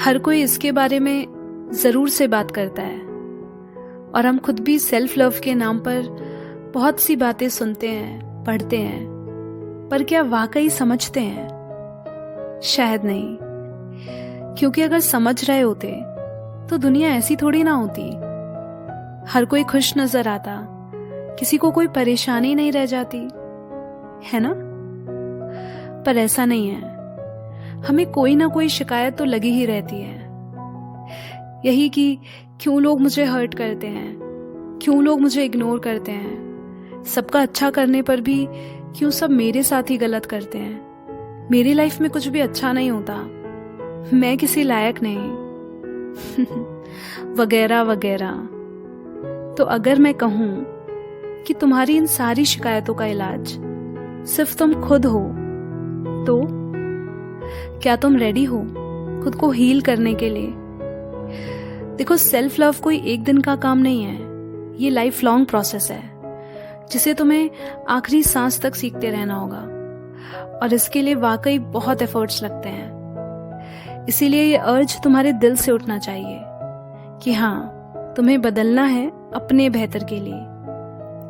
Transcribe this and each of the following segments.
हर कोई इसके बारे में ज़रूर से बात करता है और हम खुद भी सेल्फ लव के नाम पर बहुत सी बातें सुनते हैं, पढ़ते हैं, पर क्या वाकई समझते हैं? शायद नहीं, क्योंकि अगर समझ रहे होते तो दुनिया ऐसी थोड़ी ना होती। हर कोई खुश नजर आता, किसी को कोई परेशानी नहीं रह जाती, है ना? पर ऐसा नहीं है। हमें कोई ना कोई शिकायत तो लगी ही रहती है। यही कि क्यों लोग मुझे हर्ट करते हैं, क्यों लोग मुझे इग्नोर करते हैं, सबका अच्छा करने पर भी क्यों सब मेरे साथ ही गलत करते हैं, मेरी लाइफ में कुछ भी अच्छा नहीं होता, मैं किसी लायक नहीं वगैरह वगैरह। तो अगर मैं कहूं कि तुम्हारी इन सारी शिकायतों का इलाज सिर्फ तुम खुद हो, तो क्या तुम रेडी हो खुद को हील करने के लिए? देखो, सेल्फ लव कोई एक दिन का काम नहीं है, ये लाइफ लॉन्ग प्रोसेस है जिसे तुम्हें आखिरी सांस तक सीखते रहना होगा, और इसके लिए वाकई बहुत एफर्ट्स लगते हैं। इसीलिए ये अर्ज तुम्हारे दिल से उठना चाहिए कि हाँ, तुम्हें बदलना है अपने बेहतर के लिए,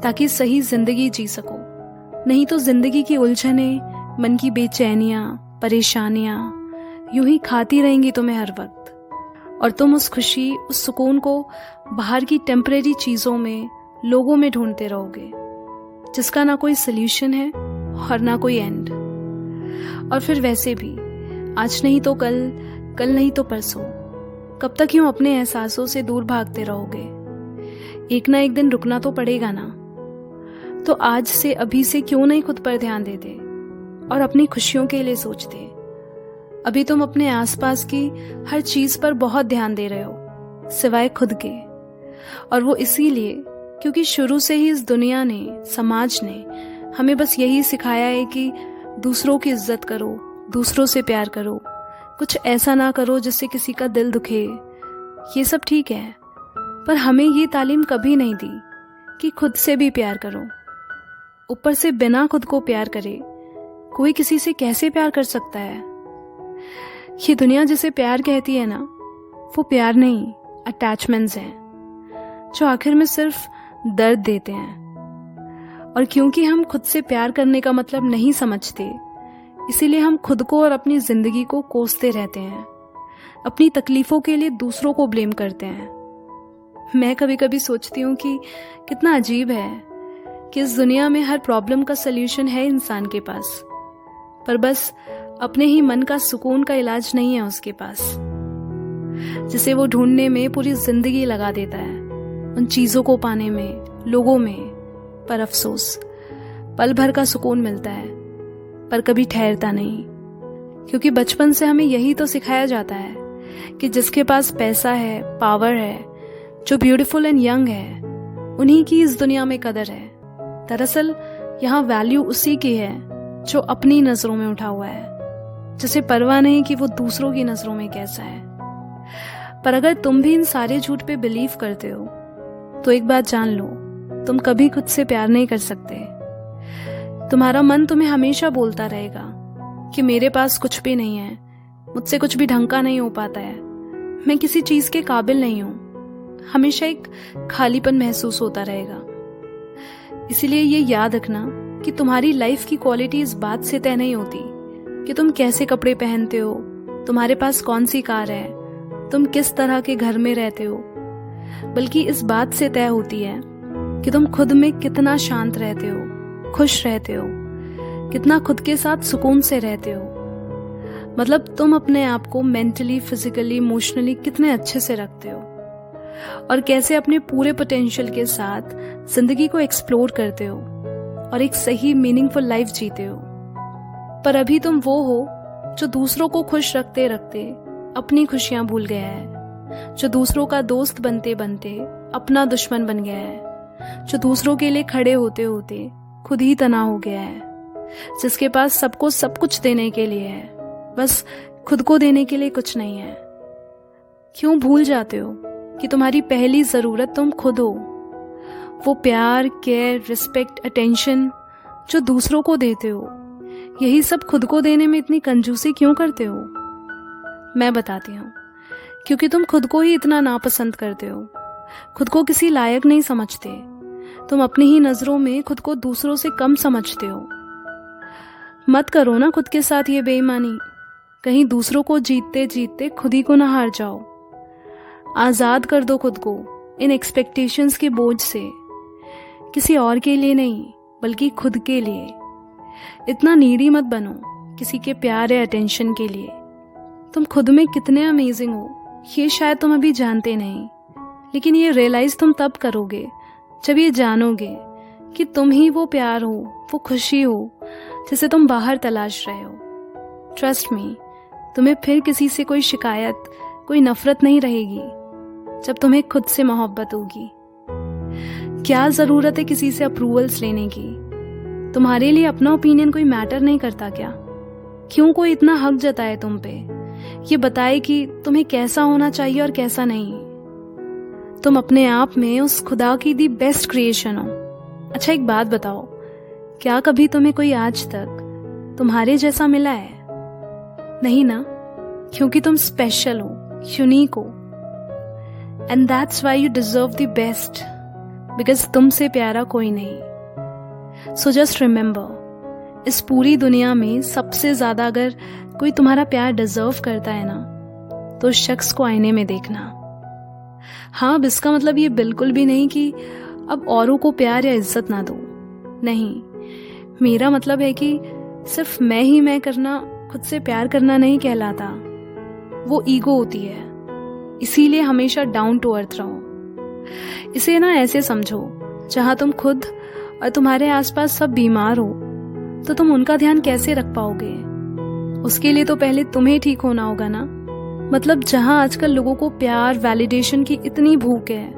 ताकि सही जिंदगी जी सको। नहीं तो जिंदगी की उलझने, मन की बेचैनियां, परेशानियां यूं ही खाती रहेंगी तुम्हें हर वक्त, और तुम उस खुशी, उस सुकून को बाहर की टेम्परेरी चीजों में, लोगों में ढूंढते रहोगे, जिसका ना कोई सोल्यूशन है और ना कोई एंड। और फिर वैसे भी आज नहीं तो कल, कल नहीं तो परसों, कब तक यूं अपने एहसासों से दूर भागते रहोगे? एक ना एक दिन रुकना तो पड़ेगा ना। तो आज से, अभी से क्यों नहीं खुद पर ध्यान देते और अपनी खुशियों के लिए सोचते? अभी तुम अपने आसपास की हर चीज पर बहुत ध्यान दे रहे हो सिवाय खुद के, और वो इसीलिए क्योंकि शुरू से ही इस दुनिया ने, समाज ने हमें बस यही सिखाया है कि दूसरों की इज्जत करो, दूसरों से प्यार करो, कुछ ऐसा ना करो जिससे किसी का दिल दुखे। ये सब ठीक है, पर हमें ये तालीम कभी नहीं दी कि खुद से भी प्यार करो। ऊपर से बिना खुद को प्यार करे कोई किसी से कैसे प्यार कर सकता है? ये दुनिया जिसे प्यार कहती है ना, वो प्यार नहीं, अटैचमेंट्स हैं जो आखिर में सिर्फ दर्द देते हैं। और क्योंकि हम खुद से प्यार करने का मतलब नहीं समझते, इसीलिए हम खुद को और अपनी जिंदगी को कोसते रहते हैं, अपनी तकलीफों के लिए दूसरों को ब्लेम करते हैं। मैं कभी कभी सोचती हूँ कि कितना अजीब है कि इस दुनिया में हर प्रॉब्लम का सल्यूशन है इंसान के पास, पर बस अपने ही मन का सुकून का इलाज नहीं है उसके पास, जिसे वो ढूंढने में पूरी जिंदगी लगा देता है, उन चीजों को पाने में, लोगों में। पर अफसोस, पल भर का सुकून मिलता है पर कभी ठहरता नहीं, क्योंकि बचपन से हमें यही तो सिखाया जाता है कि जिसके पास पैसा है, पावर है, जो ब्यूटीफुल एंड यंग है, उन्हीं की इस दुनिया में कदर है। दरअसल यहाँ वैल्यू उसी की है जो अपनी नजरों में उठा हुआ है, जिसे परवाह नहीं कि वो दूसरों की नजरों में कैसा है। पर अगर तुम भी इन सारे झूठ पे बिलीव करते हो, तो एक बात जान लो, तुम कभी खुद से प्यार नहीं कर सकते। तुम्हारा मन तुम्हें हमेशा बोलता रहेगा कि मेरे पास कुछ भी नहीं है, मुझसे कुछ भी ढंग का नहीं हो पाता है, मैं किसी चीज के काबिल नहीं हूं। हमेशा एक खालीपन महसूस होता रहेगा। इसीलिए ये याद रखना कि तुम्हारी लाइफ की क्वालिटी इस बात से तय नहीं होती कि तुम कैसे कपड़े पहनते हो, तुम्हारे पास कौन सी कार है, तुम किस तरह के घर में रहते हो, बल्कि इस बात से तय होती है कि तुम खुद में कितना शांत रहते हो, खुश रहते हो, कितना खुद के साथ सुकून से रहते हो। मतलब तुम अपने आप को मेंटली, फिजिकली, इमोशनली कितने अच्छे से रखते हो, और कैसे अपने पूरे पोटेंशियल के साथ जिंदगी को एक्सप्लोर करते हो और एक सही मीनिंगफुल लाइफ जीते हो। पर अभी तुम वो हो जो दूसरों को खुश रखते रखते अपनी खुशियां भूल गया है, जो दूसरों का दोस्त बनते बनते अपना दुश्मन बन गया है, जो दूसरों के लिए खड़े होते होते खुद ही तना हो गया है, जिसके पास सबको सब कुछ देने के लिए है, बस खुद को देने के लिए कुछ नहीं है। क्यों भूल जाते हो कि तुम्हारी पहली जरूरत तुम खुद हो? वो प्यार, केयर, रिस्पेक्ट, अटेंशन जो दूसरों को देते हो, यही सब खुद को देने में इतनी कंजूसी क्यों करते हो? मैं बताती हूँ। क्योंकि तुम खुद को ही इतना नापसंद करते हो, खुद को किसी लायक नहीं समझते, तुम अपनी ही नजरों में खुद को दूसरों से कम समझते हो। मत करो ना खुद के साथ ये बेईमानी, कहीं दूसरों को जीतते जीतते खुद ही को ना हार जाओ। आजाद कर दो खुद को इन एक्सपेक्टेशंस के बोझ से, किसी और के लिए नहीं बल्कि खुद के लिए। इतना नीडी मत बनो किसी के प्यार या अटेंशन के लिए। तुम खुद में कितने अमेजिंग हो ये शायद तुम अभी जानते नहीं, लेकिन ये रियलाइज तुम तब करोगे जब ये जानोगे कि तुम ही वो प्यार हो, वो खुशी हो जिसे तुम बाहर तलाश रहे हो। ट्रस्ट मी, तुम्हें फिर किसी से कोई शिकायत, कोई नफरत नहीं रहेगी जब तुम्हें खुद से मोहब्बत होगी। क्या जरूरत है किसी से अप्रूवल्स लेने की? तुम्हारे लिए अपना ओपिनियन कोई मैटर नहीं करता क्या? क्यों कोई इतना हक जताए तुम पे, ये बताए कि तुम्हें कैसा होना चाहिए और कैसा नहीं? तुम अपने आप में उस खुदा की दी बेस्ट क्रिएशन हो। अच्छा एक बात बताओ, क्या कभी तुम्हें कोई आज तक तुम्हारे जैसा मिला है? नहीं ना, क्योंकि तुम स्पेशल हो, यूनिक हो, and that's why you deserve the best, because तुमसे प्यारा कोई नहीं। सो जस्ट रिमेंबर, इस पूरी दुनिया में सबसे ज्यादा अगर कोई तुम्हारा प्यार डिजर्व करता है ना, तो उस शख्स को आईने में देखना। हाँ, अब इसका मतलब ये बिल्कुल भी नहीं कि अब औरों को प्यार या इज्जत ना दो, नहीं। मेरा मतलब है कि सिर्फ मैं ही मैं करना खुद से प्यार करना नहीं कहलाता, वो ईगो होती है। इसीलिए हमेशा डाउन टू अर्थ रहो। इसे ना ऐसे समझो, जहां तुम खुद और तुम्हारे आसपास सब बीमार हो तो तुम उनका ध्यान कैसे रख पाओगे? उसके लिए तो पहले तुम्हें ठीक होना होगा ना। मतलब जहां आजकल लोगों को प्यार, वैलिडेशन की इतनी भूख है,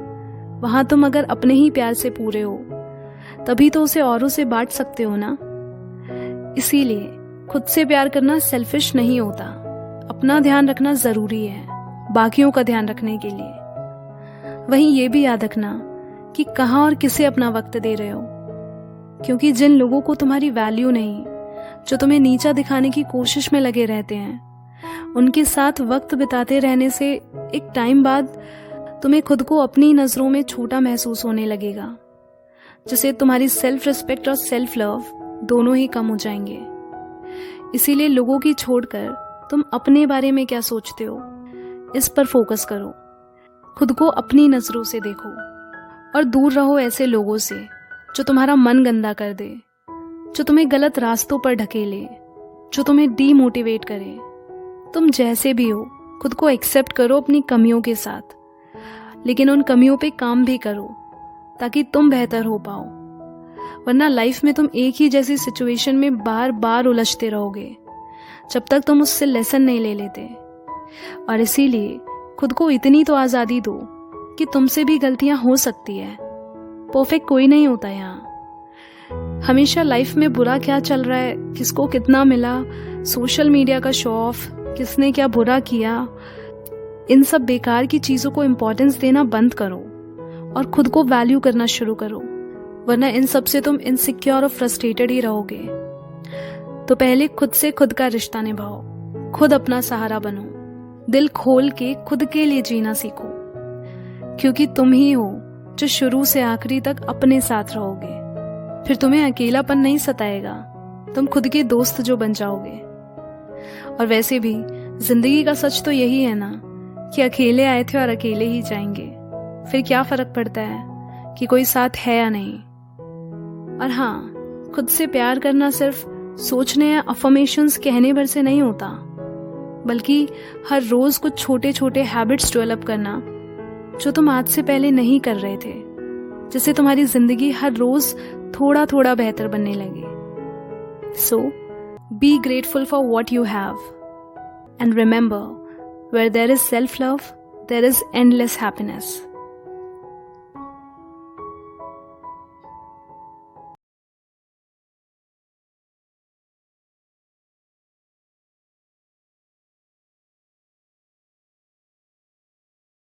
वहां तुम अगर अपने ही प्यार से पूरे हो तभी तो उसे औरों से बांट सकते हो ना। इसीलिए खुद से प्यार करना सेल्फिश नहीं होता, अपना ध्यान रखना जरूरी है बाकियों का ध्यान रखने के लिए। वहीं ये भी याद रखना कि कहाँ और किसे अपना वक्त दे रहे हो, क्योंकि जिन लोगों को तुम्हारी वैल्यू नहीं, जो तुम्हें नीचा दिखाने की कोशिश में लगे रहते हैं, उनके साथ वक्त बिताते रहने से एक टाइम बाद तुम्हें खुद को अपनी नजरों में छोटा महसूस होने लगेगा, जिससे तुम्हारी सेल्फ रिस्पेक्ट और सेल्फ लव दोनों ही कम हो जाएंगे। इसीलिए लोगों की छोड़कर तुम अपने बारे में क्या सोचते हो, इस पर फोकस करो। खुद को अपनी नजरों से देखो और दूर रहो ऐसे लोगों से जो तुम्हारा मन गंदा कर दे, जो तुम्हें गलत रास्तों पर ढकेले, जो तुम्हें डीमोटिवेट करे। तुम जैसे भी हो खुद को एक्सेप्ट करो अपनी कमियों के साथ, लेकिन उन कमियों पे काम भी करो ताकि तुम बेहतर हो पाओ। वरना लाइफ में तुम एक ही जैसी सिचुएशन में बार बार उलझते रहोगे जब तक तुम उससे लेसन नहीं ले लेते। और इसीलिए खुद को इतनी तो आजादी दो कि तुमसे भी गलतियां हो सकती है। परफेक्ट कोई नहीं होता यहाँ। हमेशा लाइफ में बुरा क्या चल रहा है, किसको कितना मिला, सोशल मीडिया का शो ऑफ, किसने क्या बुरा किया, इन सब बेकार की चीजों को इम्पोर्टेंस देना बंद करो और खुद को वैल्यू करना शुरू करो। वरना इन सब से तुम इनसिक्योर और फ्रस्ट्रेटेड ही रहोगे। तो पहले खुद से खुद का रिश्ता निभाओ, खुद अपना सहारा बनो, दिल खोल के खुद के लिए जीना सीखो, क्योंकि तुम ही हो जो शुरू से आखिरी तक अपने साथ रहोगे। फिर तुम्हें अकेलापन नहीं सताएगा, तुम खुद के दोस्त जो बन जाओगे। और वैसे भी जिंदगी का सच तो यही है ना कि अकेले आए थे और अकेले ही जाएंगे। फिर क्या फर्क पड़ता है कि कोई साथ है या नहीं। और हाँ, खुद से प्यार करना सिर्फ सोचने या अफर्मेशंस कहने भर से नहीं होता, बल्कि हर रोज कुछ छोटे छोटे हैबिट्स डेवलप करना जो तुम आज से पहले नहीं कर रहे थे, जिससे तुम्हारी जिंदगी हर रोज थोड़ा थोड़ा बेहतर बनने लगे। So be grateful for what you have and remember, where there is self-love, there is endless happiness.